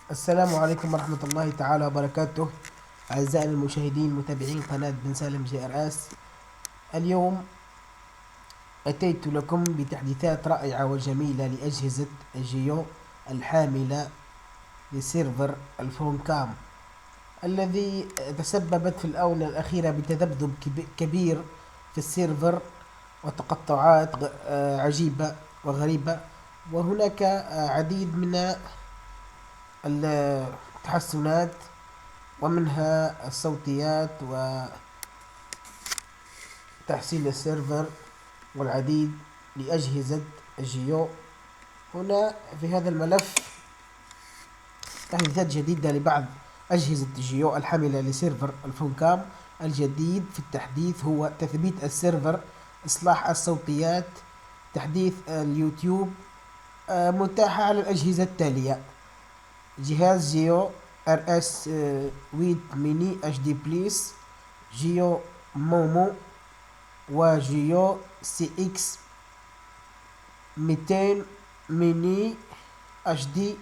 السلام عليكم ورحمة الله تعالى وبركاته. أعزائي المشاهدين متابعين قناة بن سالم جي ار اس. اليوم أتيت لكم بتحديثات رائعة وجميلة لأجهزة جيو الحاملة لسيرفر الفونكام، الذي تسببت في الآونة الأخيرة بتذبذب كبير في السيرفر وتقطعات عجيبة وغريبة، وهناك عديد من التحسنات ومنها الصوتيات وتحسين السيرفر والعديد لأجهزة جيو. هنا في هذا الملف تحديثات جديدة لبعض أجهزة جيو الحاملة لسيرفر الفونكام. الجديد في التحديث هو تثبيت السيرفر، إصلاح الصوتيات، تحديث اليوتيوب، متاحة على الأجهزة التالية: جهاز جيو ار اس 8 ميني اتش دي بليس، جيو مومو، وجيو سي اكس 200 ميني اتش دي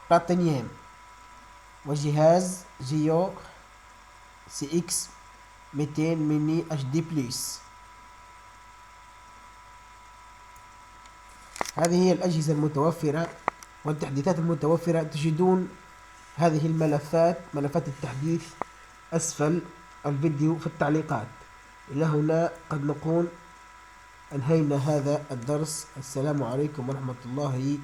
بلاتينيوم، وجهاز جيو سي اكس 200 ميني اتش دي بلس. هذه هي الأجهزة المتوفرة والتحديثات المتوفرة. تجدون هذه الملفات، ملفات التحديث، أسفل الفيديو في التعليقات. إلى هنا قد نكون أنهينا هذا الدرس. السلام عليكم ورحمة الله